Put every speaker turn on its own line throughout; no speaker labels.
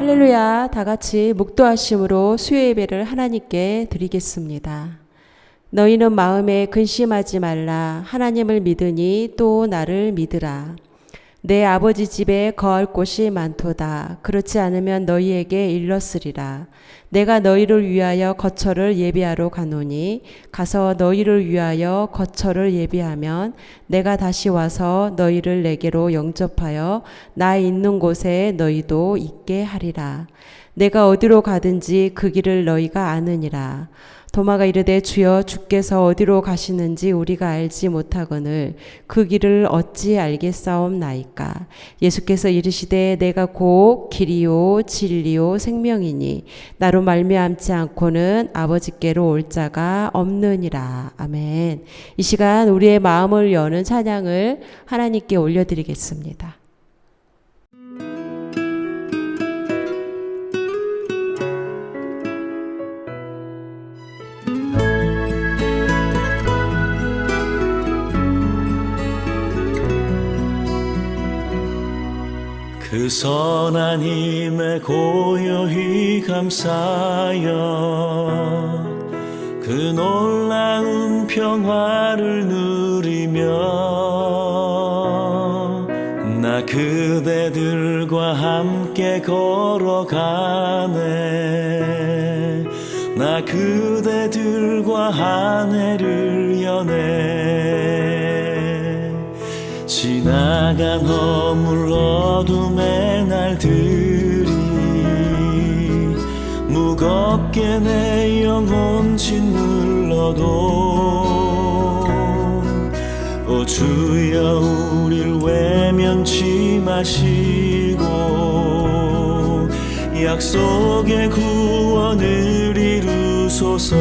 할렐루야. 다 같이 묵도하심으로 수요 예배를 하나님께 드리겠습니다. 너희는 마음에 근심하지 말라. 하나님을 믿으니 또 나를 믿으라. 내 아버지 집에 거할 곳이 많도다. 그렇지 않으면 너희에게 일렀으리라. 내가 너희를 위하여 거처를 예비하러 가노니 가서 너희를 위하여 거처를 예비하면 내가 다시 와서 너희를 내게로 영접하여 나 있는 곳에 너희도 있게 하리라. 내가 어디로 가든지 그 길을 너희가 아느니라. 도마가 이르되 주여 주께서 어디로 가시는지 우리가 알지 못하거늘 그 길을 어찌 알겠사옵나이까. 예수께서 이르시되 내가 곧 길이요 진리요 생명이니 나로 말미암지 않고는 아버지께로 올 자가 없느니라. 아멘. 이 시간 우리의 마음을 여는 찬양을 하나님께 올려드리겠습니다.
그 선한 힘에 고요히 감사하여 그 놀라운 평화를 누리며 나 그대들과 함께 걸어가네. 나 그대들과 한 해를 여네. 지나간 허물 어둠의 날들이 무겁게 내 영혼 짓눌러도 오 주여 우릴 외면치 마시고 약속의 구원을 이루소서.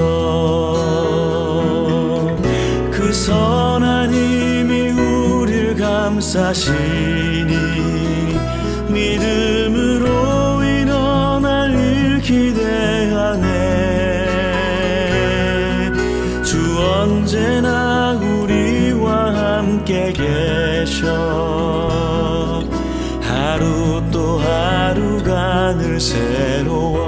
그 선한 힘이 우릴 감싸시니 믿음으로 일어날 기대하네. 주 언제나 우리와 함께 계셔 하루 또 하루가 늘 새로워.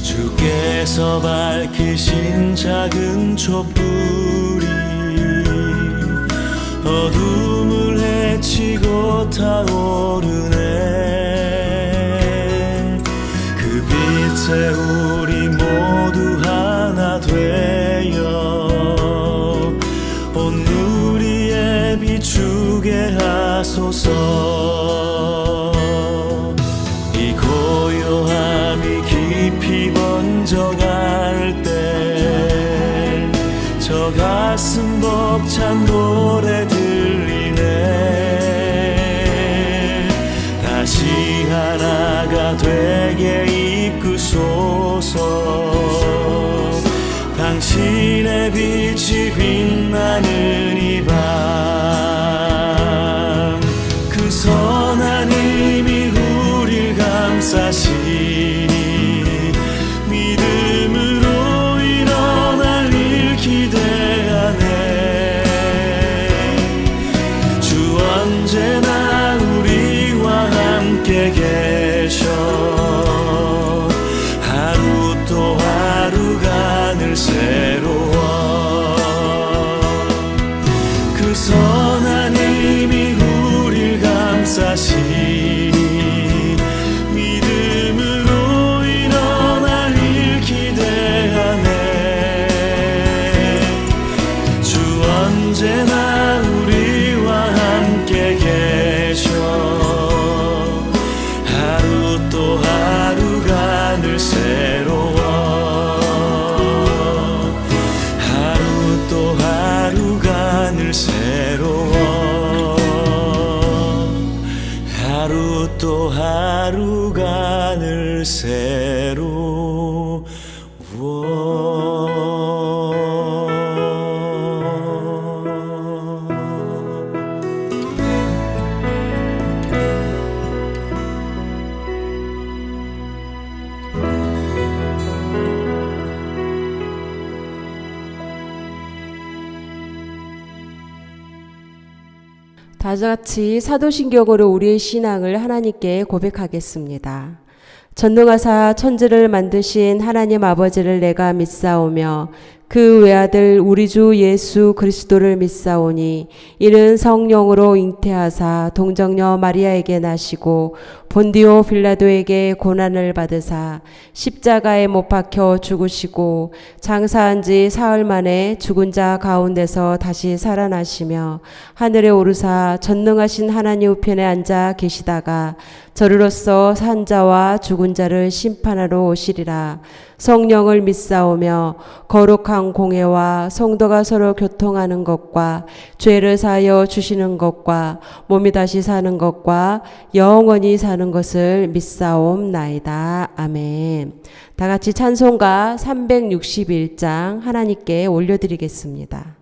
주께서 밝히신 작은 촛불이 어둠을 헤치고 타오르네. 그 빛에 우리 모두 하나 되어 온 누리에 비추게 하소서. 이 고요함이 깊이 번져갈 때 저 가슴 벅찬 노래 들리네. 다시 하나가 되게 이끄소서. 당신의 빛이 빛나는 이 밤 그 선한 힘이 우릴 감싸시니 믿음으로 일어날 일 기대하네. 주 언제나 우리와 함께 계셔 하루 또 하루가 늘 새로워. 그 또 하루가 늘
다같이 사도신경으로 우리의 신앙을 하나님께 고백하겠습니다. 전능하사 천지를 만드신 하나님 아버지를 내가 믿사오며 그 외아들 우리 주 예수 그리스도를 믿사오니 이는 성령으로 잉태하사 동정녀 마리아에게 나시고 본디오 빌라도에게 고난을 받으사 십자가에 못 박혀 죽으시고 장사한 지 사흘 만에 죽은 자 가운데서 다시 살아나시며 하늘에 오르사 전능하신 하나님 우편에 앉아 계시다가 저리로서 산 자와 죽은 자를 심판하러 오시리라. 성령을 믿사오며 거룩한 공회와 성도가 서로 교통하는 것과 죄를 사하여 주시는 것과 몸이 다시 사는 것과 영원히 사는 것을 믿사옵나이다. 아멘. 다 같이 찬송가 361장 하나님께 올려드리겠습니다.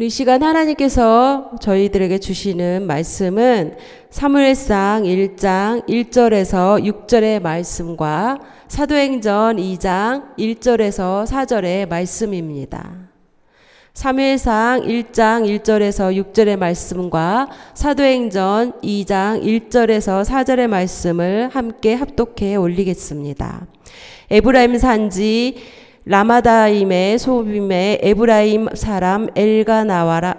오늘 이 시간 하나님께서 저희들에게 주시는 말씀은 사무엘상 1장 1절에서 6절의 말씀과 사도행전 2장 1절에서 4절의 말씀입니다. 사무엘상 1장 1절에서 6절의 말씀과 사도행전 2장 1절에서 4절의 말씀을 함께 합독해 올리겠습니다. 에브라임 산지 라마다임의 소빔에 에브라임 사람 엘가나라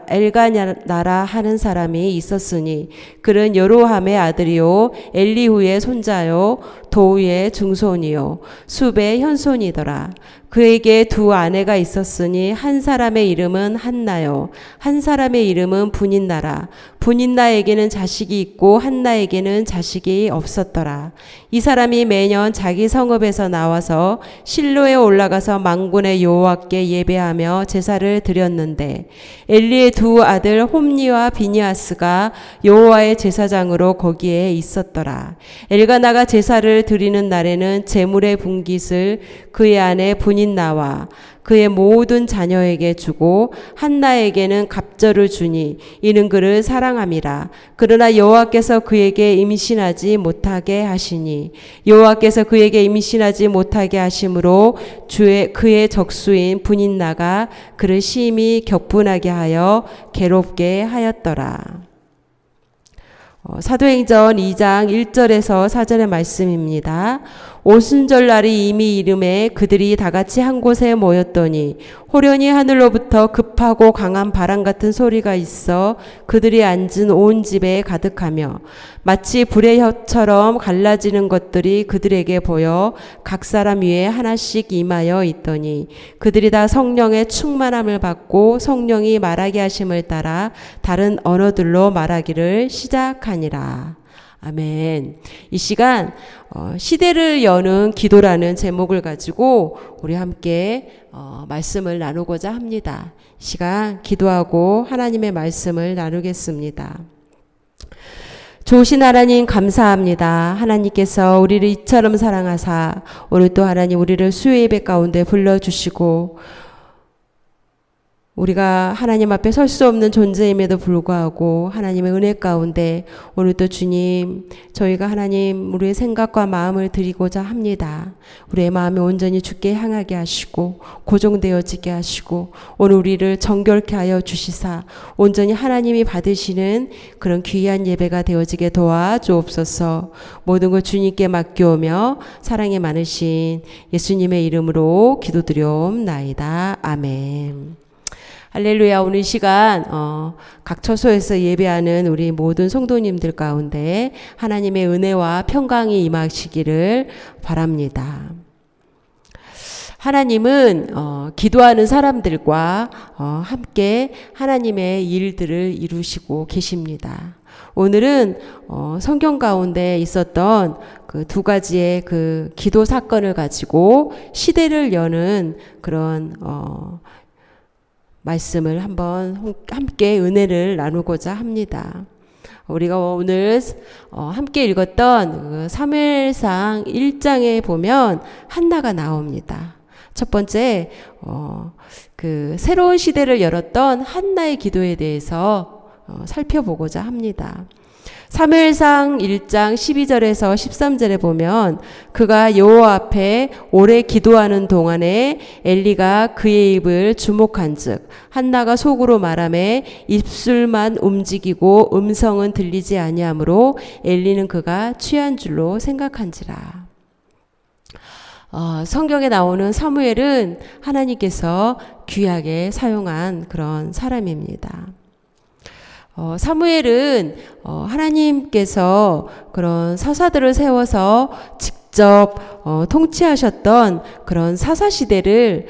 하는 사람이 있었으니 그는 여로함의 아들이요 엘리후의 손자요 도우의 증손이요 숲의 현손이더라. 그에게 두 아내가 있었으니 한 사람의 이름은 한나요 한 사람의 이름은 분인나라. 분인나에게는 자식이 있고 한나에게는 자식이 없었더라. 이 사람이 매년 자기 성읍에서 나와서 실로에 올라가서 만군의 여호와께 예배하며 제사를 드렸는데 엘리의 두 아들 홈니와 비니아스가 여호와의 제사장으로 거기에 있었더라. 엘가나가 제사를 드리는 날에는 제물의 분깃을 그의 아내 분인나와 그의 모든 자녀에게 주고 한나에게는 갑절을 주니 이는 그를 사랑함이라. 그러나 여호와께서 그에게 임신하지 못하게 하시니 여호와께서 그에게 임신하지 못하게 하심으로 그의 적수인 분인나가 그를 심히 격분하게 하여 괴롭게 하였더라. 사도행전 2장 1절에서 4절의 말씀입니다. 오순절날이 이미 이름에 그들이 다같이 한 곳에 모였더니 호련히 하늘로부터 급하고 강한 바람 같은 소리가 있어 그들이 앉은 온 집에 가득하며 마치 불의 혀처럼 갈라지는 것들이 그들에게 보여 각 사람 위에 하나씩 임하여 있더니 그들이 다 성령의 충만함을 받고 성령이 말하게 하심을 따라 다른 언어들로 말하기를 시작하니라. 아멘. 이 시간 시대를 여는 기도라는 제목을 가지고 우리 함께 말씀을 나누고자 합니다. 이 시간 기도하고 하나님의 말씀을 나누겠습니다. 좋으신 하나님 감사합니다. 하나님께서 우리를 이처럼 사랑하사 오늘 또 하나님 우리를 수요 예배 가운데 불러주시고 우리가 하나님 앞에 설 수 없는 존재임에도 불구하고 하나님의 은혜 가운데 오늘 또 주님 저희가 하나님 우리의 생각과 마음을 드리고자 합니다. 우리의 마음이 온전히 주께 향하게 하시고 고정되어지게 하시고 오늘 우리를 정결케 하여 주시사 온전히 하나님이 받으시는 그런 귀한 예배가 되어지게 도와주옵소서. 모든 것 주님께 맡겨오며 사랑이 많으신 예수님의 이름으로 기도드려옵나이다. 아멘. 할렐루야. 오늘 시간 각 처소에서 예배하는 우리 모든 성도님들 가운데 하나님의 은혜와 평강이 임하시기를 바랍니다. 하나님은 기도하는 사람들과 함께 하나님의 일들을 이루시고 계십니다. 오늘은 성경 가운데 있었던 그 두 가지의 그 기도 사건을 가지고 시대를 여는 그런 말씀을 한번 함께 은혜를 나누고자 합니다. 우리가 오늘 함께 읽었던 사무엘상 1장에 보면 한나가 나옵니다. 첫 번째 그 새로운 시대를 열었던 한나의 기도에 대해서 살펴보고자 합니다. 사무엘상 1장 12절에서 13절에 보면 그가 여호와 앞에 오래 기도하는 동안에 엘리가 그의 입을 주목한즉 한나가 속으로 말하매 입술만 움직이고 음성은 들리지 아니하므로 엘리는 그가 취한 줄로 생각한지라. 성경에 나오는 사무엘은 하나님께서 귀하게 사용한 그런 사람입니다. 사무엘은 하나님께서 그런 사사들을 세워서 직접 통치하셨던 그런 사사시대를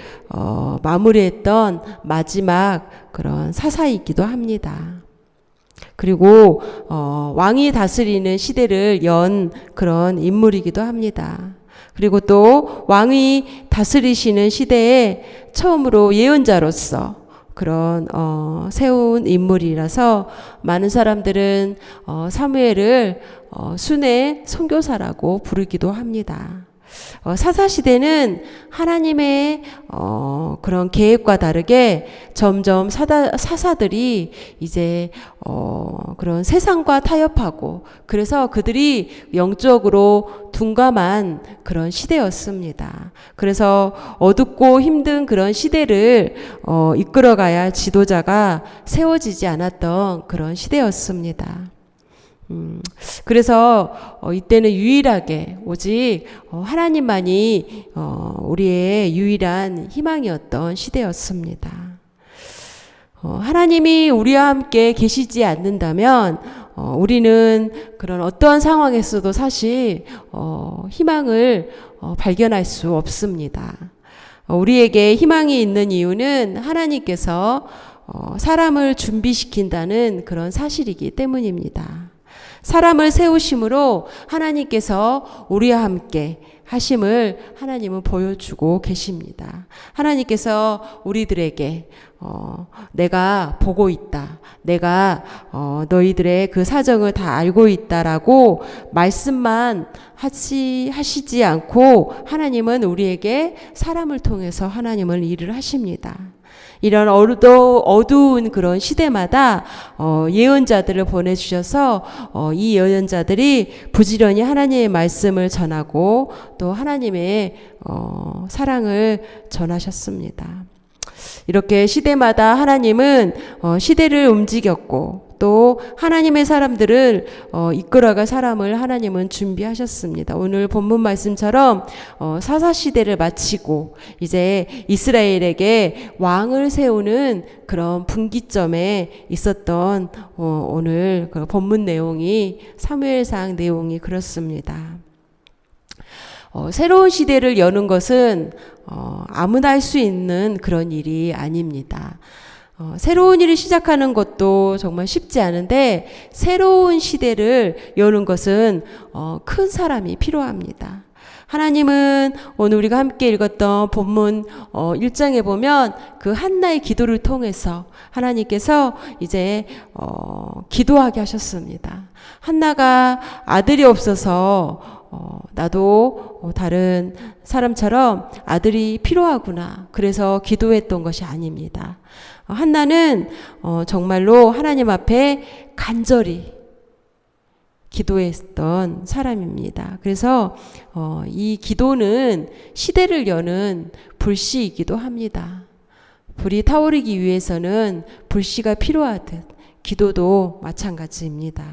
마무리했던 마지막 그런 사사이기도 합니다. 그리고 왕이 다스리는 시대를 연 그런 인물이기도 합니다. 그리고 또 왕이 다스리시는 시대에 처음으로 예언자로서 그런 세운 인물이라서 많은 사람들은 사무엘을 순회 선교사라고 부르기도 합니다. 사사시대는 하나님의 그런 계획과 다르게 점점 사사들이 이제 그런 세상과 타협하고, 그래서 그들이 영적으로 둔감한 그런 시대였습니다. 그래서 어둡고 힘든 그런 시대를 이끌어가야 지도자가 세워지지 않았던 그런 시대였습니다. 그래서 이때는 유일하게 오직 하나님만이 우리의 유일한 희망이었던 시대였습니다. 하나님이 우리와 함께 계시지 않는다면 우리는 그런 어떠한 상황에서도 사실 희망을 발견할 수 없습니다. 우리에게 희망이 있는 이유는 하나님께서 사람을 준비시킨다는 그런 사실이기 때문입니다. 사람을 세우심으로 하나님께서 우리와 함께 하심을 하나님은 보여주고 계십니다. 하나님께서 우리들에게 내가 보고 있다, 내가 너희들의 그 사정을 다 알고 있다라고 말씀만 하시지 않고, 하나님은 우리에게 사람을 통해서 하나님은 일을 하십니다. 이런 어두운 그런 시대마다 예언자들을 보내주셔서 이 예언자들이 부지런히 하나님의 말씀을 전하고 또 하나님의 사랑을 전하셨습니다. 이렇게 시대마다 하나님은 시대를 움직였고 또 하나님의 사람들을 이끌어갈 사람을 하나님은 준비하셨습니다. 오늘 본문 말씀처럼 사사시대를 마치고 이제 이스라엘에게 왕을 세우는 그런 분기점에 있었던 오늘 그 본문 내용이, 사무엘상 내용이 그렇습니다. 새로운 시대를 여는 것은 아무나 할 수 있는 그런 일이 아닙니다. 새로운 일을 시작하는 것도 정말 쉽지 않은데, 새로운 시대를 여는 것은 큰 사람이 필요합니다. 하나님은 오늘 우리가 함께 읽었던 본문 1장에 보면 그 한나의 기도를 통해서 하나님께서 이제 기도하게 하셨습니다. 한나가 아들이 없어서 나도 다른 사람처럼 아들이 필요하구나, 그래서 기도했던 것이 아닙니다. 한나는 정말로 하나님 앞에 간절히 기도했던 사람입니다. 그래서 이 기도는 시대를 여는 불씨이기도 합니다. 불이 타오르기 위해서는 불씨가 필요하듯 기도도 마찬가지입니다.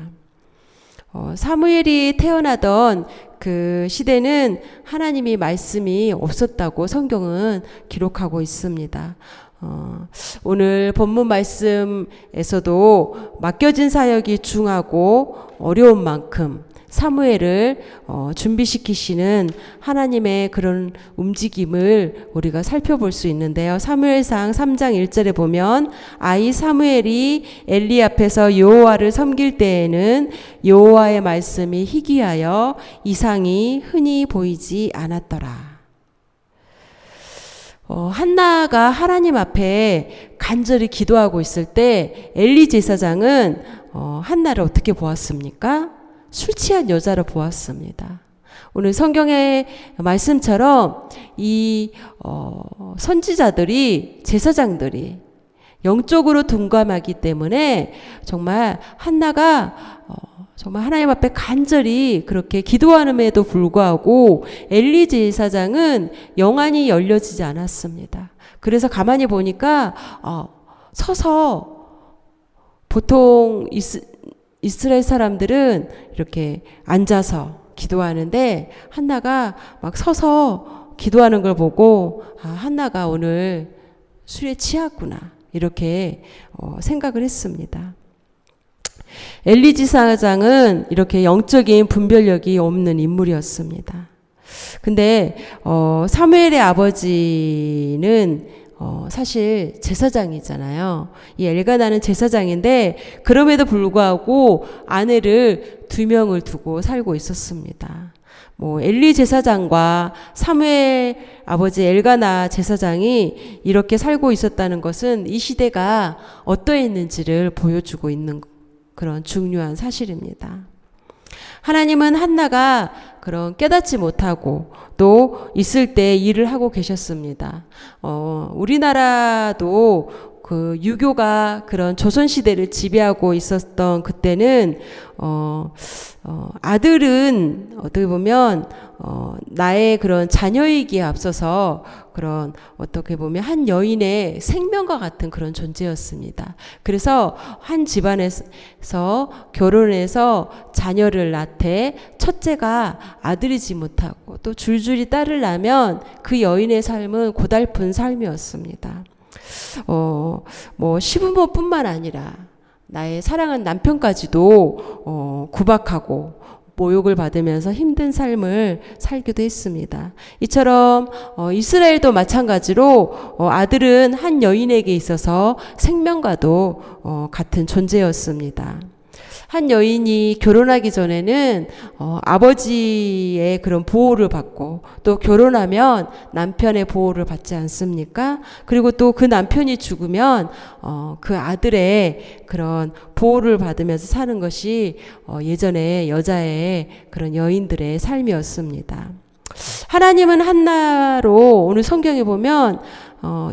사무엘이 태어나던 그 시대는 하나님의 말씀이 없었다고 성경은 기록하고 있습니다. 오늘 본문 말씀에서도 맡겨진 사역이 중하고 어려운 만큼 사무엘을 준비시키시는 하나님의 그런 움직임을 우리가 살펴볼 수 있는데요. 사무엘상 3장 1절에 보면 아이 사무엘이 엘리 앞에서 여호와를 섬길 때에는 여호와의 말씀이 희귀하여 이상이 흔히 보이지 않았더라. 한나가 하나님 앞에 간절히 기도하고 있을 때 엘리 제사장은 한나를 어떻게 보았습니까? 술 취한 여자로 보았습니다. 오늘 성경의 말씀처럼 이 선지자들이, 제사장들이 영적으로 둔감하기 때문에 정말 한나가 정말 하나님 앞에 간절히 그렇게 기도하는에도 불구하고 엘리 제사장은 영안이 열려지지 않았습니다. 그래서 가만히 보니까 서서, 보통 이스라엘 사람들은 이렇게 앉아서 기도하는데 한나가 막 서서 기도하는 걸 보고 한나가 오늘 술에 취했구나, 이렇게 생각을 했습니다. 엘리 제사장은 이렇게 영적인 분별력이 없는 인물이었습니다. 근데 사무엘의 아버지는 사실 제사장이잖아요. 이 엘가나는 제사장인데 그럼에도 불구하고 아내를 2명을 두고 살고 있었습니다. 엘리 제사장과 사무엘 아버지 엘가나 제사장이 이렇게 살고 있었다는 것은 이 시대가 어떠했는지를 보여주고 있는 그런 중요한 사실입니다. 하나님은 한나가 그런 깨닫지 못하고 또 있을 때 일을 하고 계셨습니다. 우리나라도 그 유교가 그런 조선시대를 지배하고 있었던 그때는 아들은 어떻게 보면 나의 그런 자녀이기에 앞서서 그런 어떻게 보면 한 여인의 생명과 같은 그런 존재였습니다. 그래서 한 집안에서 결혼해서 자녀를 낳되 첫째가 아들이지 못하고 또 줄줄이 딸을 낳으면 그 여인의 삶은 고달픈 삶이었습니다. 뭐 시부모뿐만 아니라 나의 사랑하는 남편까지도 구박하고 모욕을 받으면서 힘든 삶을 살기도 했습니다. 이처럼 이스라엘도 마찬가지로 아들은 한 여인에게 있어서 생명과도 같은 존재였습니다. 한 여인이 결혼하기 전에는 아버지의 그런 보호를 받고 또 결혼하면 남편의 보호를 받지 않습니까? 그리고 또 그 남편이 죽으면 그 아들의 그런 보호를 받으면서 사는 것이 예전에 여자의 그런 여인들의 삶이었습니다. 하나님은 한나로 오늘 성경에 보면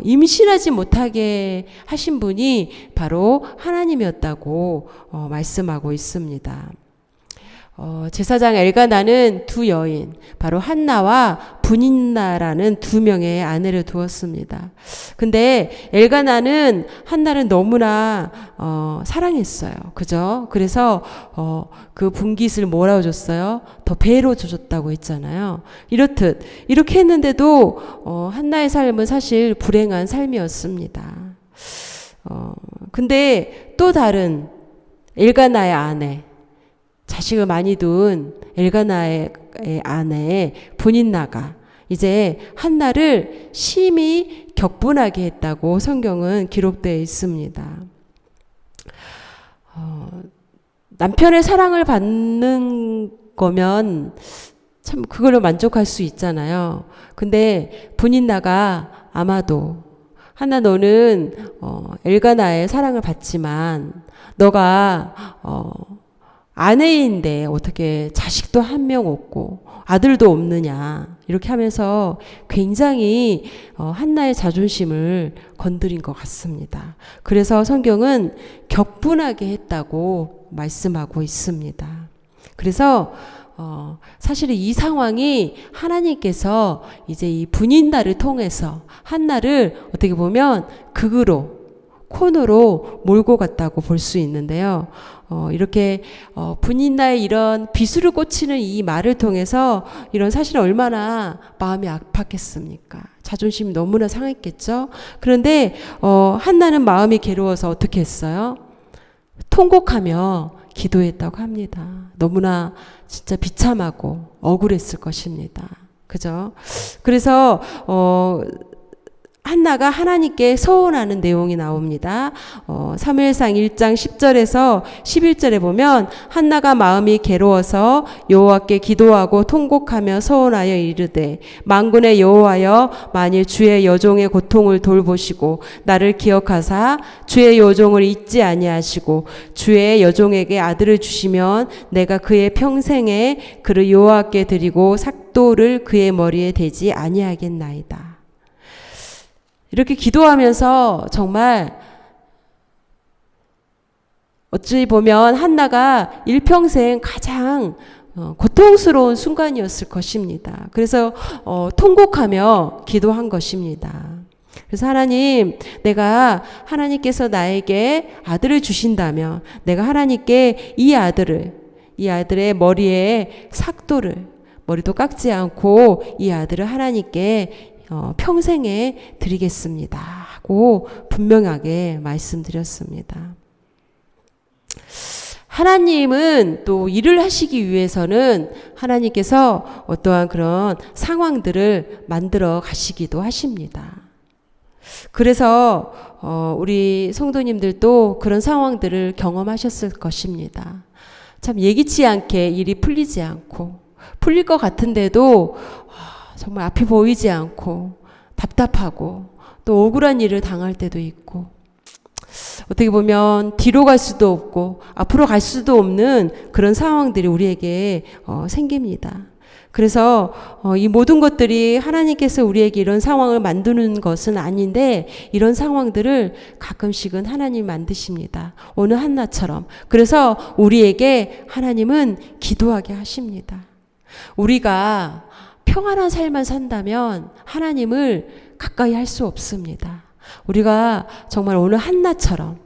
임신하지 못하게 하신 분이 바로 하나님이었다고 말씀하고 있습니다. 제사장 엘가나는 두 여인, 바로 한나와 분인나라는 두 명의 아내를 두었습니다. 근데 엘가나는 한나를 너무나 사랑했어요. 그죠? 그래서 그 분깃을 뭐라고 줬어요? 더 배로 줘줬다고 했잖아요. 이렇듯 이렇게 했는데도 한나의 삶은 사실 불행한 삶이었습니다. 근데 또 다른 엘가나의 아내, 자식을 많이 둔 엘가나의 아내 분인나가 이제 한나를 심히 격분하게 했다고 성경은 기록되어 있습니다. 남편의 사랑을 받는 거면 참 그걸로 만족할 수 있잖아요. 근데 분인나가 아마도 한나 너는 엘가나의 사랑을 받지만 너가 아내인데 어떻게 자식도 한 명 없고 아들도 없느냐 이렇게 하면서 굉장히 한나의 자존심을 건드린 것 같습니다. 그래서 성경은 격분하게 했다고 말씀하고 있습니다. 그래서 사실 이 상황이 하나님께서 이제 이 분인나를 통해서 한나를 어떻게 보면 극으로 코너로 몰고 갔다고 볼 수 있는데요. 이렇게 분인나의 이런 비수를 꽂히는 이 말을 통해서 이런 사실은 얼마나 마음이 아팠겠습니까? 자존심이 너무나 상했겠죠? 그런데 한나는 마음이 괴로워서 어떻게 했어요? 통곡하며 기도했다고 합니다. 너무나 진짜 비참하고 억울했을 것입니다. 그죠? 그래서 한나가 하나님께 서원하는 내용이 나옵니다. 사무엘상 1장 10절에서 11절에 보면 한나가 마음이 괴로워서 여호와께 기도하고 통곡하며 서원하여 이르되 만군의 여호와여 만일 주의 여종의 고통을 돌보시고 나를 기억하사 주의 여종을 잊지 아니하시고 주의 여종에게 아들을 주시면 내가 그의 평생에 그를 여호와께 드리고 삭도를 그의 머리에 대지 아니하겠나이다. 이렇게 기도하면서 정말 어찌 보면 한나가 일평생 가장 고통스러운 순간이었을 것입니다. 그래서 통곡하며 기도한 것입니다. 그래서 하나님, 내가 하나님께서 나에게 아들을 주신다면 내가 하나님께 이 아들의 머리에 삭도를, 머리도 깎지 않고 이 아들을 하나님께 평생에 드리겠습니다 하고 분명하게 말씀드렸습니다. 하나님은 또 일을 하시기 위해서는 하나님께서 어떠한 그런 상황들을 만들어 가시기도 하십니다. 그래서 우리 성도님들도 그런 상황들을 경험하셨을 것입니다. 참 예기치 않게 일이 풀리지 않고 풀릴 것 같은데도 정말 앞이 보이지 않고 답답하고 또 억울한 일을 당할 때도 있고 어떻게 보면 뒤로 갈 수도 없고 앞으로 갈 수도 없는 그런 상황들이 우리에게 생깁니다. 그래서 이 모든 것들이 하나님께서 우리에게 이런 상황을 만드는 것은 아닌데 이런 상황들을 가끔씩은 하나님 만드십니다. 오늘 한나처럼. 그래서 우리에게 하나님은 기도하게 하십니다. 우리가 평안한 삶을 산다면 하나님을 가까이 할 수 없습니다. 우리가 정말 오늘 한나처럼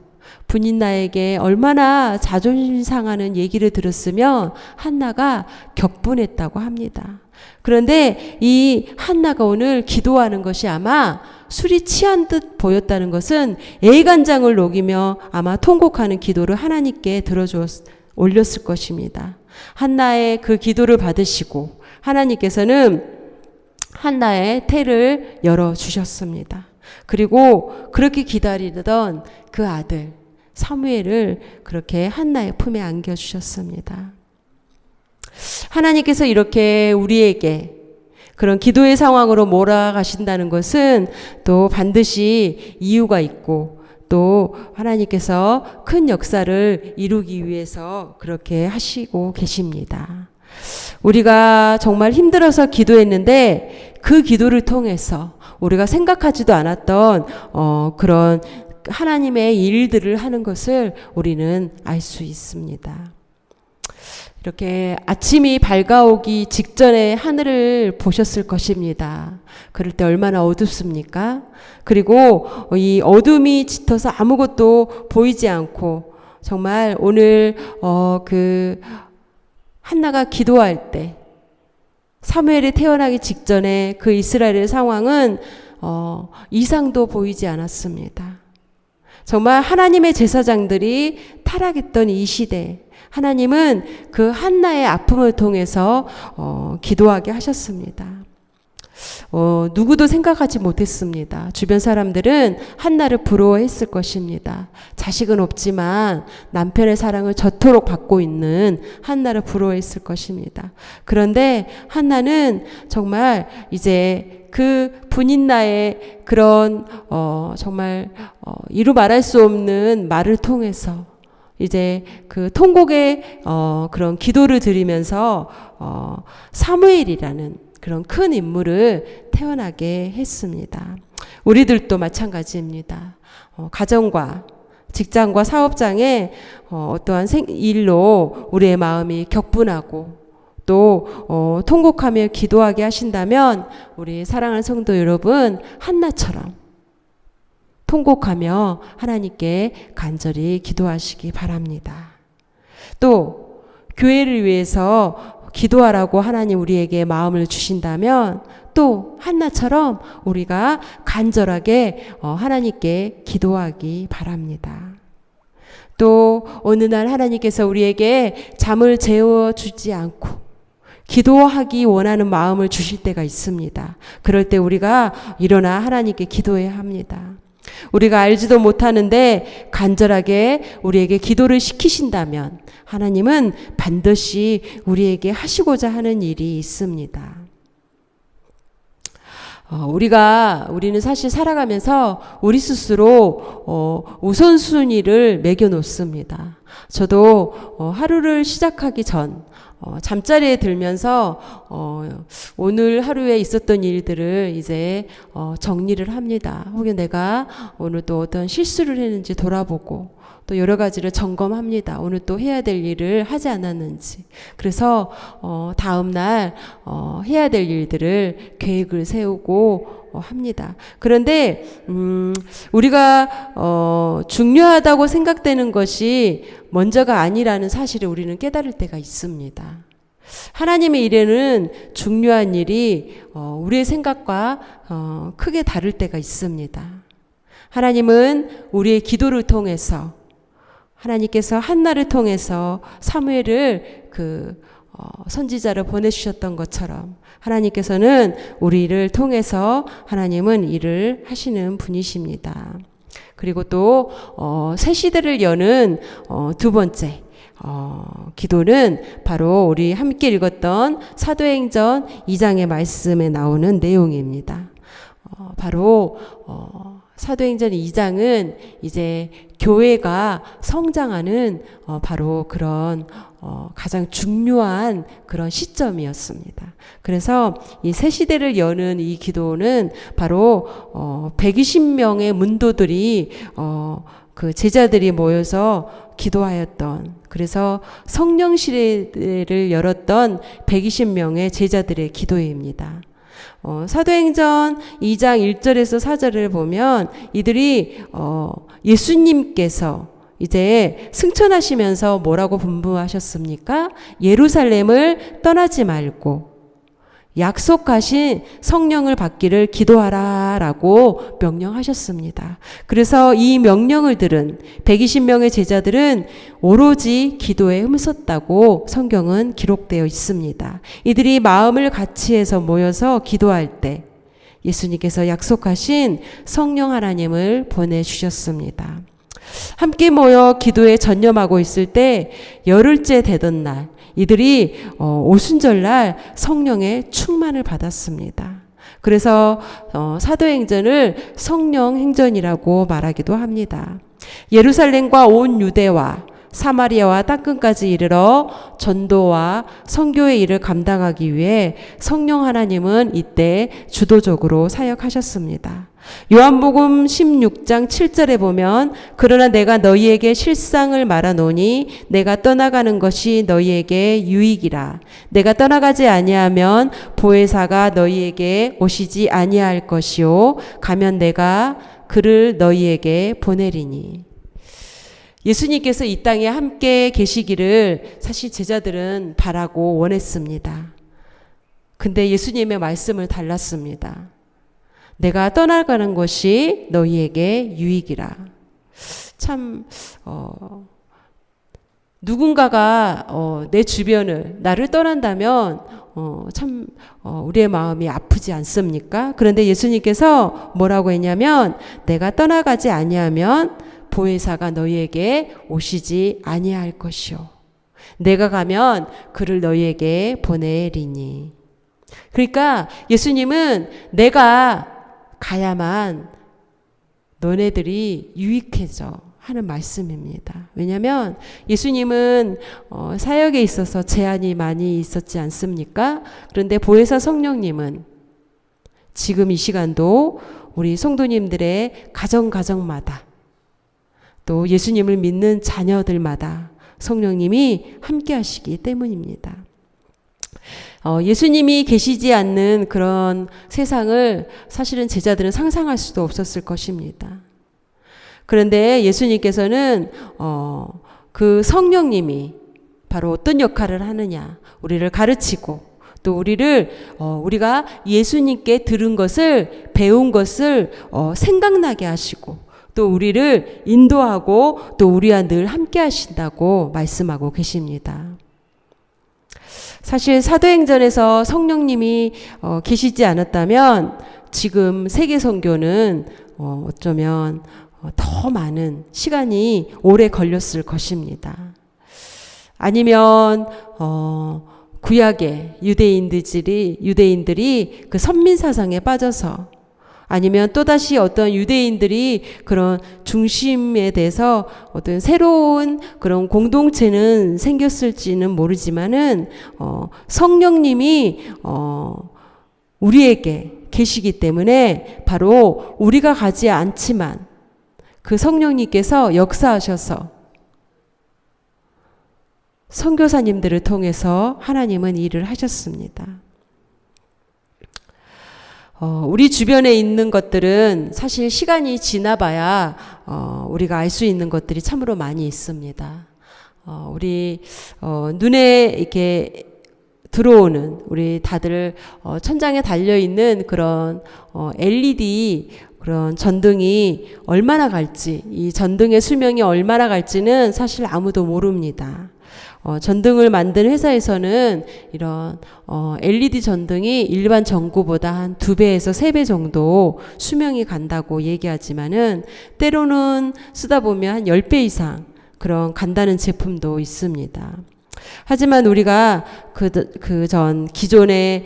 분인나에게 얼마나 자존심 상하는 얘기를 들었으면 한나가 격분했다고 합니다. 그런데 이 한나가 오늘 기도하는 것이 아마 술이 취한 듯 보였다는 것은 애간장을 녹이며 아마 통곡하는 기도를 하나님께 올렸을 것입니다. 한나의 그 기도를 받으시고 하나님께서는 한나의 태를 열어주셨습니다. 그리고 그렇게 기다리던 그 아들 사무엘을 그렇게 한나의 품에 안겨주셨습니다. 하나님께서 이렇게 우리에게 그런 기도의 상황으로 몰아가신다는 것은 또 반드시 이유가 있고 또 하나님께서 큰 역사를 이루기 위해서 그렇게 하시고 계십니다. 우리가 정말 힘들어서 기도했는데 그 기도를 통해서 우리가 생각하지도 않았던 그런 하나님의 일들을 하는 것을 우리는 알 수 있습니다. 이렇게 아침이 밝아오기 직전에 하늘을 보셨을 것입니다. 그럴 때 얼마나 어둡습니까? 그리고 이 어둠이 짙어서 아무것도 보이지 않고 정말 오늘 그 한나가 기도할 때 사무엘이 태어나기 직전에 그 이스라엘의 상황은 이상도 보이지 않았습니다. 정말 하나님의 제사장들이 타락했던 이 시대 하나님은 그 한나의 아픔을 통해서 기도하게 하셨습니다. 누구도 생각하지 못했습니다. 주변 사람들은 한나를 부러워했을 것입니다. 자식은 없지만 남편의 사랑을 저토록 받고 있는 한나를 부러워했을 것입니다. 그런데 한나는 정말 이제 그 분인나의 그런 정말 이루 말할 수 없는 말을 통해서 이제 그 통곡의 그런 기도를 드리면서 사무엘이라는 그런 큰 인물을 태어나게 했습니다. 우리들도 마찬가지입니다. 가정과 직장과 사업장에 어떠한 일로 우리의 마음이 격분하고 또 통곡하며 기도하게 하신다면 우리 사랑하는 성도 여러분 한나처럼 통곡하며 하나님께 간절히 기도하시기 바랍니다. 또 교회를 위해서 기도하라고 하나님 우리에게 마음을 주신다면 또 한나처럼 우리가 간절하게 하나님께 기도하기 바랍니다. 또 어느 날 하나님께서 우리에게 잠을 재워주지 않고 기도하기 원하는 마음을 주실 때가 있습니다. 그럴 때 우리가 일어나 하나님께 기도해야 합니다. 우리가 알지도 못하는데 간절하게 우리에게 기도를 시키신다면 하나님은 반드시 우리에게 하시고자 하는 일이 있습니다. 우리는 사실 살아가면서 우리 스스로 우선순위를 매겨 놓습니다. 저도 하루를 시작하기 전 잠자리에 들면서 오늘 하루에 있었던 일들을 이제 정리를 합니다. 혹은 내가 오늘 또 어떤 실수를 했는지 돌아보고 또 여러 가지를 점검합니다. 오늘 또 해야 될 일을 하지 않았는지. 그래서 다음 날 해야 될 일들을 계획을 세우고 합니다. 그런데 우리가 중요하다고 생각되는 것이 먼저가 아니라는 사실을 우리는 깨달을 때가 있습니다. 하나님의 일에는 중요한 일이 우리의 생각과 크게 다를 때가 있습니다. 하나님은 우리의 기도를 통해서 하나님께서 한나를 통해서 사무엘을 선지자를 보내주셨던 것처럼 하나님께서는 우리를 통해서 하나님은 일을 하시는 분이십니다. 그리고 또 새 시대를 여는 두 번째 기도는 바로 우리 함께 읽었던 사도행전 2장의 말씀에 나오는 내용입니다. 바로 사도행전 2장은 이제 교회가 성장하는 바로 그런 가장 중요한 그런 시점이었습니다. 그래서 이 새 시대를 여는 이 기도는 바로 120명의 문도들이 그 제자들이 모여서 기도하였던, 그래서 성령 시대를 열었던 120명의 제자들의 기도회입니다. 사도행전 2장 1절에서 4절을 보면 이들이 예수님께서 이제 승천하시면서 뭐라고 분부하셨습니까? 예루살렘을 떠나지 말고 약속하신 성령을 받기를 기도하라 라고 명령하셨습니다. 그래서 이 명령을 들은 120명의 제자들은 오로지 기도에 힘썼다고 성경은 기록되어 있습니다. 이들이 마음을 같이해서 모여서 기도할 때 예수님께서 약속하신 성령 하나님을 보내주셨습니다. 함께 모여 기도에 전념하고 있을 때 열흘째 되던 날 이들이 오순절날 성령의 충만을 받았습니다. 그래서 사도행전을 성령행전이라고 말하기도 합니다. 예루살렘과 온 유대와 사마리아와 땅끝까지 이르러 전도와 선교의 일을 감당하기 위해 성령 하나님은 이때 주도적으로 사역하셨습니다. 요한복음 16장 7절에 보면 그러나 내가 너희에게 실상을 말하노니 내가 떠나가는 것이 너희에게 유익이라. 내가 떠나가지 아니하면 보혜사가 너희에게 오시지 아니할 것이요 가면 내가 그를 너희에게 보내리니. 예수님께서 이 땅에 함께 계시기를 사실 제자들은 바라고 원했습니다. 근데 예수님의 말씀을 달랐습니다. 내가 떠나가는 것이 너희에게 유익이라. 참 누군가가 내 주변을 나를 떠난다면 참 우리의 마음이 아프지 않습니까? 그런데 예수님께서 뭐라고 했냐면 내가 떠나가지 아니하면 보혜사가 너희에게 오시지 아니할 것이요 내가 가면 그를 너희에게 보내리니. 그러니까 예수님은 내가 가야만 너네들이 유익해져 하는 말씀입니다. 왜냐하면 예수님은 사역에 있어서 제한이 많이 있었지 않습니까? 그런데 보혜사 성령님은 지금 이 시간도 우리 성도님들의 가정마다 또 예수님을 믿는 자녀들마다 성령님이 함께 하시기 때문입니다. 예수님이 계시지 않는 그런 세상을 사실은 제자들은 상상할 수도 없었을 것입니다. 그런데 예수님께서는 그 성령님이 바로 어떤 역할을 하느냐, 우리를 가르치고 또 우리가 예수님께 들은 것을 배운 것을 생각나게 하시고 또 우리를 인도하고 또 우리와 늘 함께 하신다고 말씀하고 계십니다. 사실 사도행전에서 성령님이 계시지 않았다면 지금 세계 선교는 어쩌면 더 많은 시간이 오래 걸렸을 것입니다. 아니면 구약의 유대인들이 그 선민 사상에 빠져서 아니면 또다시 어떤 유대인들이 그런 중심에 대해서 어떤 새로운 그런 공동체는 생겼을지는 모르지만은 성령님이 우리에게 계시기 때문에 바로 우리가 가지 않지만 그 성령님께서 역사하셔서 선교사님들을 통해서 하나님은 일을 하셨습니다. 우리 주변에 있는 것들은 사실 시간이 지나봐야 우리가 알 수 있는 것들이 참으로 많이 있습니다. 우리 눈에 이렇게 들어오는 우리 다들 천장에 달려있는 그런 LED 그런 전등이 얼마나 갈지, 이 전등의 수명이 얼마나 갈지는 사실 아무도 모릅니다. 전등을 만든 회사에서는 이런 LED 전등이 일반 전구보다 한 2배에서 3배 정도 수명이 간다고 얘기하지만은 때로는 쓰다 보면 한 10배 이상 그런 간다는 제품도 있습니다. 하지만 우리가 그 전 기존의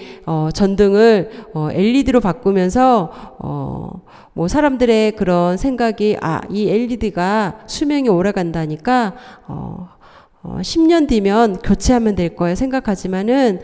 전등을 LED로 바꾸면서 뭐 사람들의 그런 생각이 이 LED가 수명이 오래 간다니까 10년 뒤면 교체하면 될 거야 생각하지만은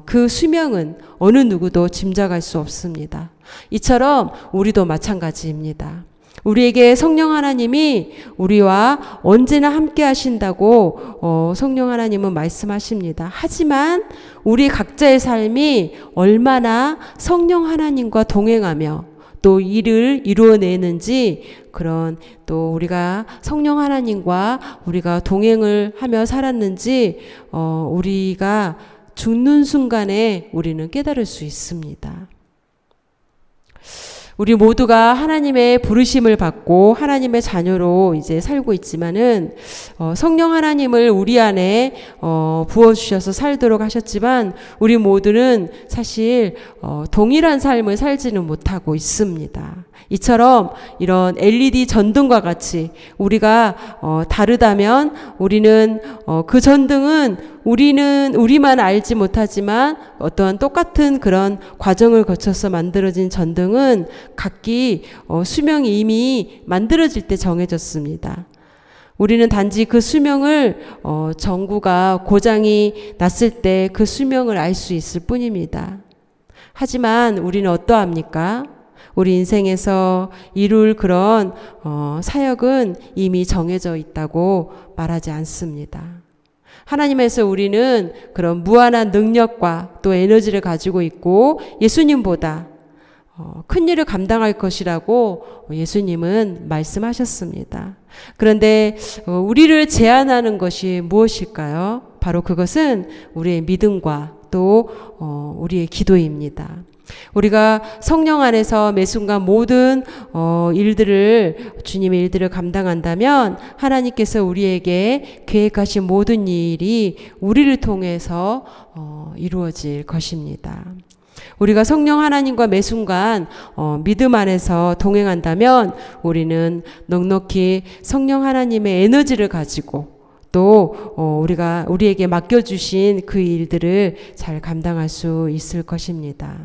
그 수명은 어느 누구도 짐작할 수 없습니다. 이처럼 우리도 마찬가지입니다. 우리에게 성령 하나님이 우리와 언제나 함께 하신다고 성령 하나님은 말씀하십니다. 하지만 우리 각자의 삶이 얼마나 성령 하나님과 동행하며 또 일을 이루어내는지, 그런 또 우리가 성령 하나님과 우리가 동행을 하며 살았는지 우리가 죽는 순간에 우리는 깨달을 수 있습니다. 우리 모두가 하나님의 부르심을 받고 하나님의 자녀로 이제 살고 있지만은 성령 하나님을 우리 안에 부어주셔서 살도록 하셨지만 우리 모두는 사실 동일한 삶을 살지는 못하고 있습니다. 이처럼 이런 LED 전등과 같이 우리가 다르다면 우리는 그 전등은 우리만 알지 못하지만 어떠한 똑같은 그런 과정을 거쳐서 만들어진 전등은 각기 수명이 이미 만들어질 때 정해졌습니다. 우리는 단지 그 수명을 전구가 고장이 났을 때 그 수명을 알 수 있을 뿐입니다. 하지만 우리는 어떠합니까? 우리 인생에서 이룰 그런 사역은 이미 정해져 있다고 말하지 않습니다. 하나님에서 우리는 그런 무한한 능력과 또 에너지를 가지고 있고 예수님보다 큰 일을 감당할 것이라고 예수님은 말씀하셨습니다. 그런데 우리를 제한하는 것이 무엇일까요? 바로 그것은 우리의 믿음과 또 우리의 기도입니다. 우리가 성령 안에서 매 순간 모든 주님의 일들을 감당한다면 하나님께서 우리에게 계획하신 모든 일이 우리를 통해서 이루어질 것입니다. 우리가 성령 하나님과 매 순간 믿음 안에서 동행한다면 우리는 넉넉히 성령 하나님의 에너지를 가지고 또 우리에게 맡겨주신 그 일들을 잘 감당할 수 있을 것입니다.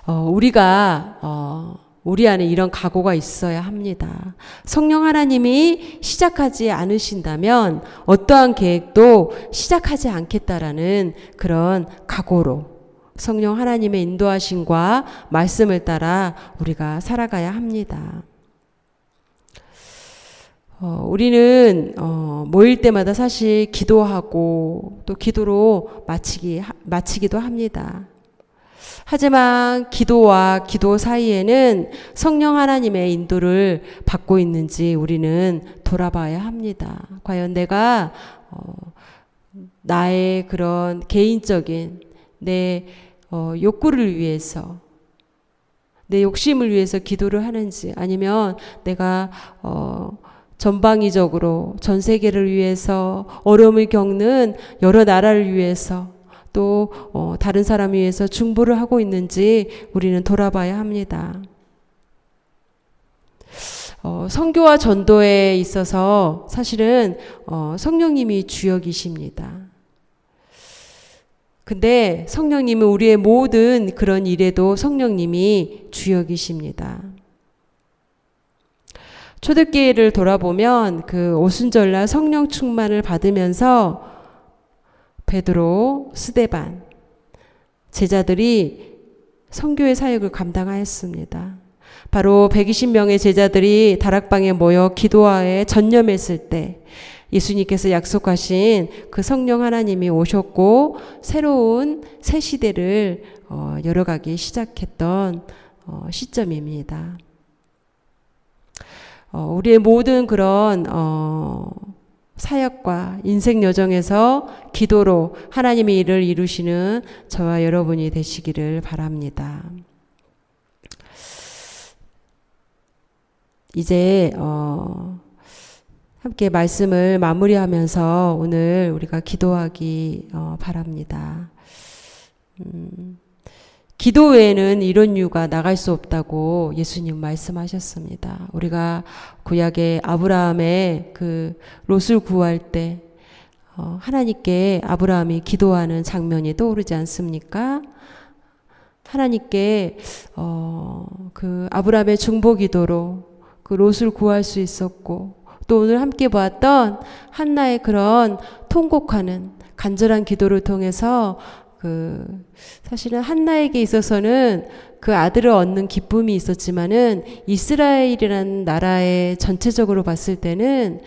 우리가 우리 안에 이런 각오가 있어야 합니다. 성령 하나님이 시작하지 않으신다면 어떠한 계획도 시작하지 않겠다라는 그런 각오로 성령 하나님의 인도하심과 말씀을 따라 우리가 살아가야 합니다. 우리는 모일 때마다 사실 기도하고 또 기도로 마치기도 합니다. 하지만 기도와 기도 사이에는 성령 하나님의 인도를 받고 있는지 우리는 돌아봐야 합니다. 과연 내가 나의 그런 개인적인 내 욕구를 위해서, 내 욕심을 위해서 기도를 하는지, 아니면 내가 전방위적으로 전 세계를 위해서, 어려움을 겪는 여러 나라를 위해서, 또 다른 사람을 위해서 중보를 하고 있는지 우리는 돌아봐야 합니다. 선교와 전도에 있어서 사실은 성령님이 주역이십니다. 근데 성령님은 우리의 모든 그런 일에도 성령님이 주역이십니다. 초대교회를 돌아보면 그 오순절날 성령 충만을 받으면서 베드로, 스데반 제자들이 선교의 사역을 감당하였습니다. 바로 120명의 제자들이 다락방에 모여 기도하에 전념했을 때 예수님께서 약속하신 그 성령 하나님이 오셨고 새로운 새 시대를 열어가기 시작했던 시점입니다. 우리의 모든 그런 사역과 인생 여정에서 기도로 하나님의 일을 이루시는 저와 여러분이 되시기를 바랍니다. 이제 함께 말씀을 마무리하면서 오늘 우리가 기도하기 바랍니다. 기도 외에는 이런 이유가 나갈 수 없다고 예수님 말씀하셨습니다. 우리가 구약의 아브라함의 그 롯을 구할 때 하나님께 아브라함이 기도하는 장면이 떠오르지 않습니까? 하나님께 그 아브라함의 중보 기도로 그 롯을 구할 수 있었고, 또 오늘 함께 보았던 한나의 그런 통곡하는 간절한 기도를 통해서 사실은 한나에게 있어서는 그 아들을 얻는 기쁨이 있었지만은 이스라엘이라는 나라의 전체적으로 봤을 때는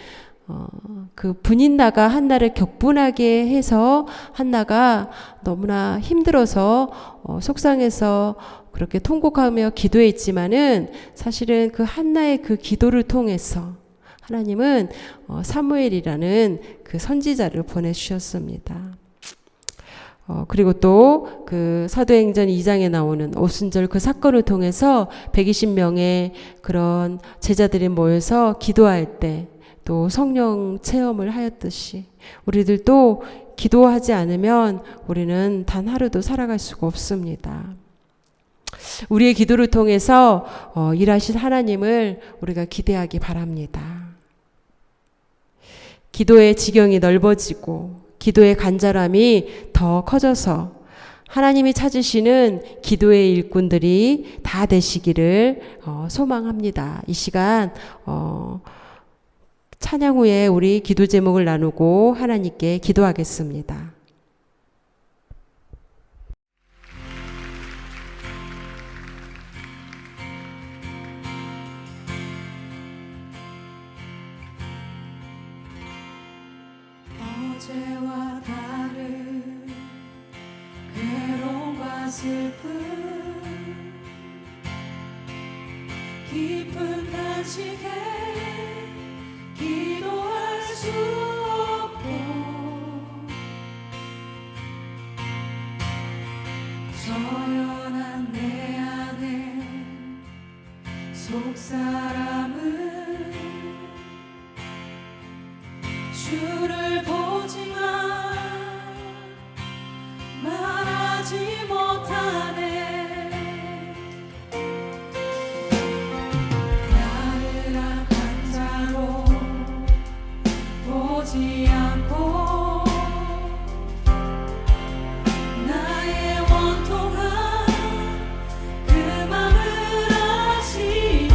그 분인나가 한나를 격분하게 해서 한나가 너무나 힘들어서 속상해서 그렇게 통곡하며 기도했지만은 사실은 그 한나의 그 기도를 통해서 하나님은 사무엘이라는 그 선지자를 보내주셨습니다. 그리고 또 그 사도행전 2장에 나오는 오순절 그 사건을 통해서 120명의 그런 제자들이 모여서 기도할 때 또 성령 체험을 하였듯이 우리들도 기도하지 않으면 우리는 단 하루도 살아갈 수가 없습니다. 우리의 기도를 통해서 일하실 하나님을 우리가 기대하기 바랍니다. 기도의 지경이 넓어지고 기도의 간절함이 더 커져서 하나님이 찾으시는 기도의 일꾼들이 다 되시기를 소망합니다. 이 시간 찬양 후에 우리 기도 제목을 나누고 하나님께 기도하겠습니다.
어제와 다른 괴로움과 슬픔 깊은 간식에 기도할 수 없고 저연한 내 안에 속사람은 주를 보지만 말하지 못하네. 나를 악한 자로 보지 않고 나의 원통한 그 맘을 아시니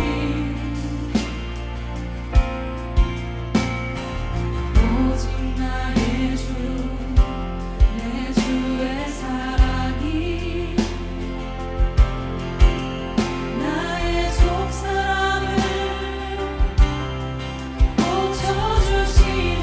오직 나의 주, 내 주의 사랑이 나의 속사람을 고쳐주시네.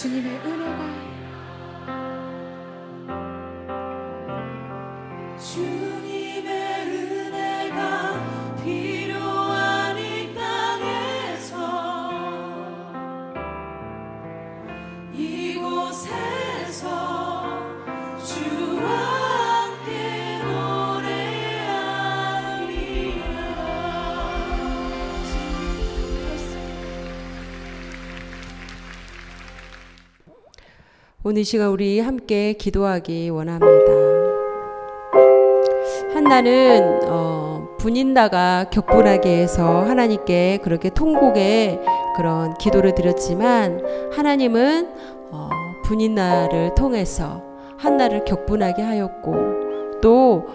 주님의 은혜가
주님의 은혜가 필요한 이 땅에서 이곳에서 주와 함께 노래하리라.
오늘 이 시간 우리 함께 기도하기 원합니다. 한나는 분인나가 격분하게 해서 하나님께 그렇게 통곡의 그런 기도를 드렸지만 하나님은 분인나를 통해서 한나를 격분하게 하였고 또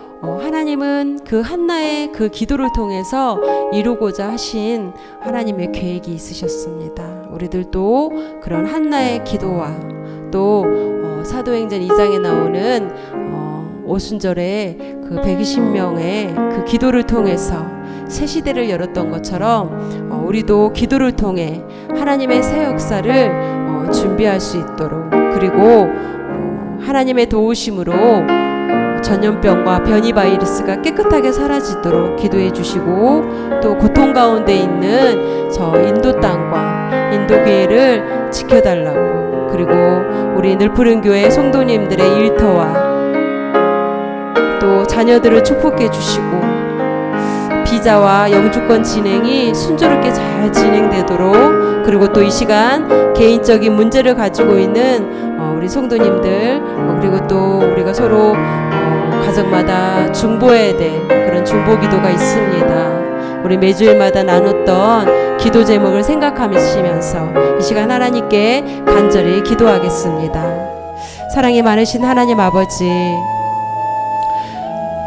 하나님은 그 한나의 그 기도를 통해서 이루고자 하신 하나님의 계획이 있으셨습니다. 우리들도 그런 한나의 기도와 또 사도행전 2장에 나오는 오순절에 그 120명의 그 기도를 통해서 새 시대를 열었던 것처럼 우리도 기도를 통해 하나님의 새 역사를 준비할 수 있도록 그리고 하나님의 도우심으로 전염병과 변이 바이러스가 깨끗하게 사라지도록 기도해 주시고 또 고통 가운데 있는 저 인도 땅과 인도 교회를 지켜달라고 그리고 우리 늘푸른 교회 성도님들의 일터와 또 자녀들을 축복해 주시고 비자와 영주권 진행이 순조롭게 잘 진행되도록 그리고 또 이 시간 개인적인 문제를 가지고 있는 우리 성도님들 그리고 또 우리가 서로 가정마다 중보해야 될 그런 중보 기도가 있습니다. 우리 매주일마다 나눴던 기도 제목을 생각하시면서 이 시간 하나님께 간절히 기도하겠습니다. 사랑이 많으신 하나님 아버지,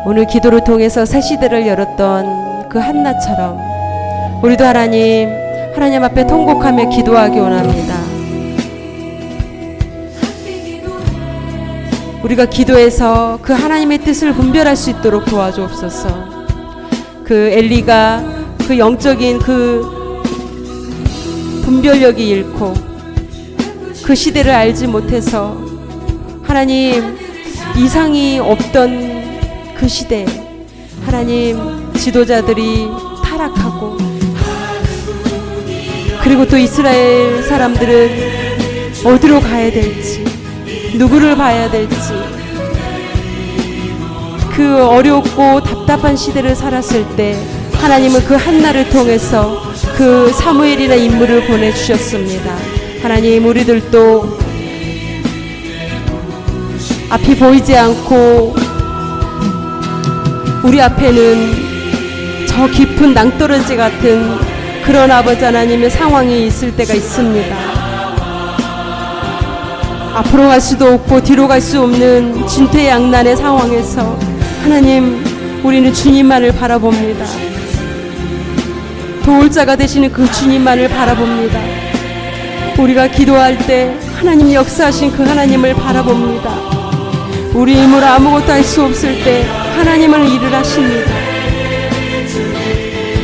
오늘 기도를 통해서 새 시대를 열었던 그 한나처럼 우리도 하나님 앞에 통곡하며 기도하기 원합니다. 우리가 기도해서 그 하나님의 뜻을 분별할 수 있도록 도와주옵소서. 그 엘리가 그 영적인 그 분별력이 잃고 그 시대를 알지 못해서 하나님 이상이 없던 그 시대에 하나님 지도자들이 타락하고 그리고 또 이스라엘 사람들은 어디로 가야 될지 누구를 봐야 될지 그 어렵고 답답한 시대를 살았을 때 하나님은 그 한나를 통해서 그 사무엘이나 인물을 보내주셨습니다. 하나님 우리들도 앞이 보이지 않고 우리 앞에는 저 깊은 낭떠러지 같은 그런 아버지 하나님의 상황이 있을 때가 있습니다. 앞으로 갈 수도 없고 뒤로 갈 수 없는 진퇴양난의 상황에서 하나님 우리는 주님만을 바라봅니다. 도울 자가 되시는 그 주님만을 바라봅니다. 우리가 기도할 때 하나님 역사하신 그 하나님을 바라봅니다. 우리 힘으로 아무것도 할 수 없을 때 하나님은 일을 하십니다.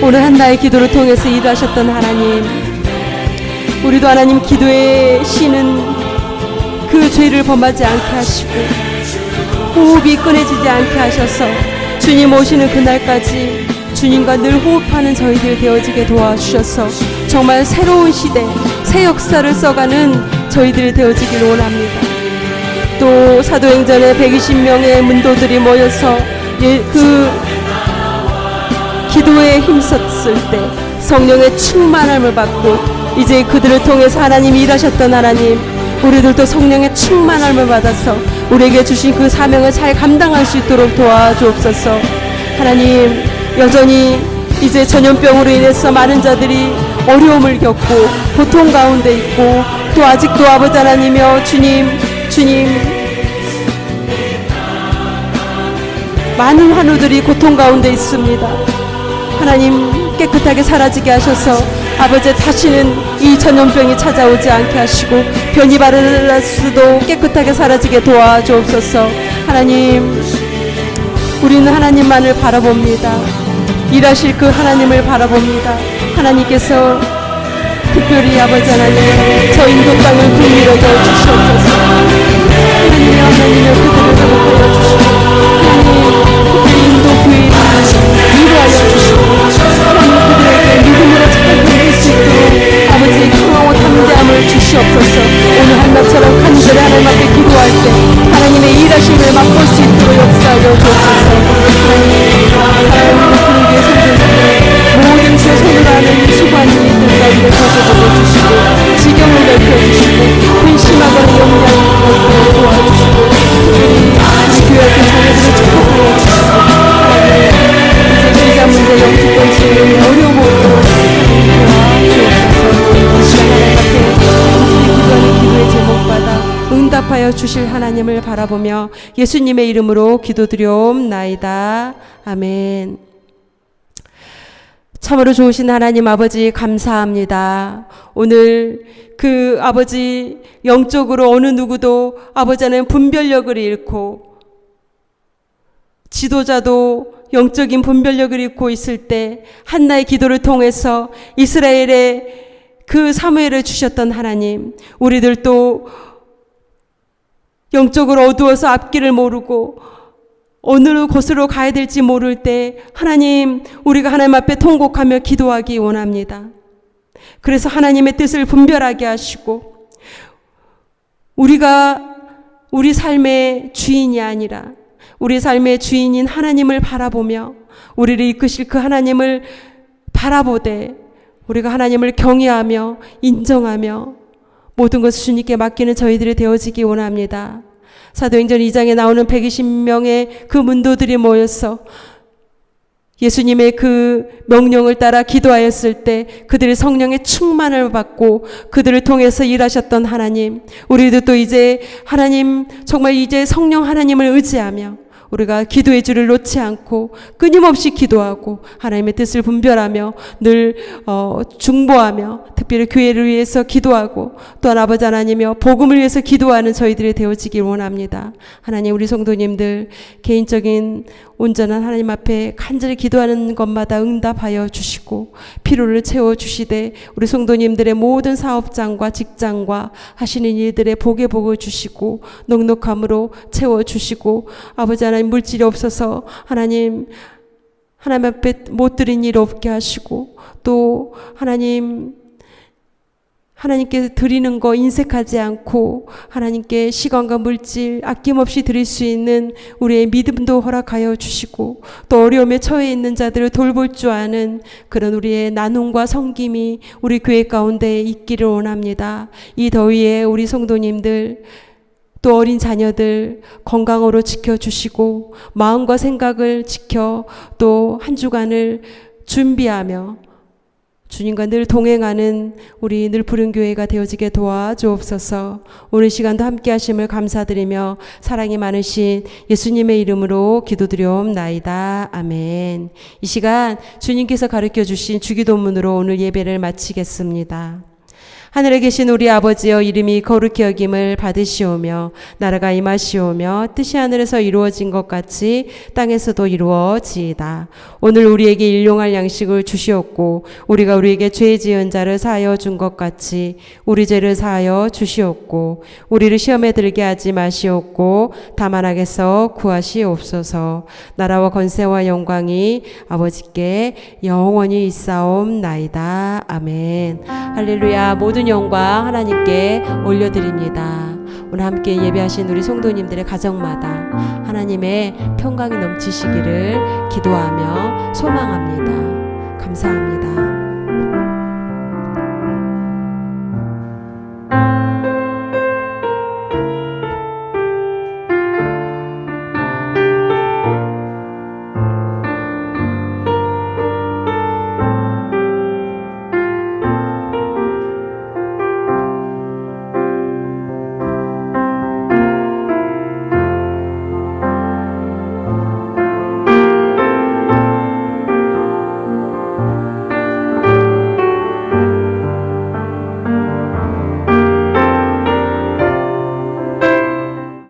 오늘 한나의 기도를 통해서 일하셨던 하나님, 우리도 하나님 기도의 신은 그 죄를 범하지 않게 하시고 호흡이 끊어지지 않게 하셔서 주님 오시는 그날까지 주님과 늘 호흡하는 저희들 되어지게 도와주셔서 정말 새로운 시대, 새 역사를 써가는 저희들 되어지길 원합니다. 또 사도행전에 120명의 문도들이 모여서 그 기도에 힘썼을 때 성령의 충만함을 받고 이제 그들을 통해서 하나님이 일하셨던 하나님, 우리들도 성령의 충만함을 받아서 우리에게 주신 그 사명을 잘 감당할 수 있도록 도와주옵소서. 하나님, 여전히 이제 전염병으로 인해서 많은 자들이 어려움을 겪고 고통 가운데 있고 또 아직도 아버지 하나님이여 주님 많은 환우들이 고통 가운데 있습니다. 하나님 깨끗하게 사라지게 하셔서 아버지 다시는 이 전염병이 찾아오지 않게 하시고 변이 바이러스도 깨끗하게 사라지게 도와주옵소서. 하나님, 우리는 하나님만을 바라봅니다. 일하실 그 하나님을 바라봅니다. 하나님께서 특별히 아버지 하나님 저 인도 땅을 국리로 여주시옵소서. 하나님의 그들을 회복하여 주시고 하나님 특별히 인도 교회를 위로하여 주시고 하나님 그들에게 믿음으로 잘 견딜 수 있도록 아버지의 강하고 담대함을 주시옵소서. 오늘 한나처럼 간절히 하나님 앞에 기도할 때 하나님의 일하심을 맛볼 수 있도록 역사하여 주옵소서. 하나님 사랑하는 그에게 손들고 모든 그 손으로 하는 수고하는 이들 가운데 거듭을 주시고 지경을 넓혀주시고 근심하거나 염려하는 것들을 도와주시고 특별히 교회의 자녀들을 축복하여 주시고 하나님 이제 비자 문제 영주권 지원의 어려움 없도록 도와주옵소서. 이 시간 하나님 앞에 간절히 기도하는 기도의 제목마다 응답하여 주실 하나님을 바라보며 예수님의 이름으로 기도드리옵나이다. 아멘. 참으로 좋으신 하나님 아버지 감사합니다. 오늘 그 아버지 영적으로 어느 누구도 아버지는 분별력을 잃고 지도자도 영적인 분별력을 잃고 있을 때 한나의 기도를 통해서 이스라엘의 그 사무엘을 주셨던 하나님, 우리들도 영적으로 어두워서 앞길을 모르고 어느 곳으로 가야 될지 모를 때 하나님 우리가 하나님 앞에 통곡하며 기도하기 원합니다. 그래서 하나님의 뜻을 분별하게 하시고 우리가 우리 삶의 주인이 아니라 우리 삶의 주인인 하나님을 바라보며 우리를 이끄실 그 하나님을 바라보되 우리가 하나님을 경외하며 인정하며 모든 것을 주님께 맡기는 저희들이 되어지기 원합니다. 사도행전 2장에 나오는 120명의 그 문도들이 모여서 예수님의 그 명령을 따라 기도하였을 때 그들이 성령의 충만을 받고 그들을 통해서 일하셨던 하나님, 우리도 또 이제 하나님 정말 이제 성령 하나님을 의지하며 우리가 기도의 줄을 놓지 않고 끊임없이 기도하고 하나님의 뜻을 분별하며 늘 중보하며 특별히 교회를 위해서 기도하고 또한 아버지 하나님이여 복음을 위해서 기도하는 저희들이 되어지길 원합니다. 하나님 우리 성도님들 개인적인 온전한 하나님 앞에 간절히 기도하는 것마다 응답하여 주시고 피로를 채워주시되 우리 성도님들의 모든 사업장과 직장과 하시는 일들의 복의 복을 주시고 넉넉함으로 채워주시고 아버지 하나님 물질이 없어서 하나님 앞에 못 드린 일 없게 하시고 또 하나님께 드리는 거 인색하지 않고 하나님께 시간과 물질 아낌없이 드릴 수 있는 우리의 믿음도 허락하여 주시고 또 어려움에 처해 있는 자들을 돌볼 줄 아는 그런 우리의 나눔과 섬김이 우리 교회 가운데 있기를 원합니다. 이 더위에 우리 성도님들 또 어린 자녀들 건강으로 지켜주시고 마음과 생각을 지켜 또 한 주간을 준비하며 주님과 늘 동행하는 우리 늘 푸른 교회가 되어지게 도와주옵소서. 오늘 시간도 함께 하심을 감사드리며 사랑이 많으신 예수님의 이름으로 기도드리옵나이다. 아멘. 이 시간 주님께서 가르쳐 주신 주기도문으로 오늘 예배를 마치겠습니다. 하늘에 계신 우리 아버지여 이름이 거룩히 여김을 받으시오며 나라가 임하시오며 뜻이 하늘에서 이루어진 것 같이 땅에서도 이루어지이다. 오늘 우리에게 일용할 양식을 주시옵고 우리가 우리에게 죄 지은 자를 사하여 준 것 같이 우리 죄를 사하여 주시옵고 우리를 시험에 들게 하지 마시옵고 다만 악에서 구하시옵소서. 나라와 권세와 영광이 아버지께 영원히 있사옵나이다. 아멘. 할렐루야. 모든 영광 하나님께 올려드립니다. 오늘 함께 예배하신 우리 성도님들의 가정마다 하나님의 평강이 넘치시기를 기도하며 소망합니다. 감사합니다.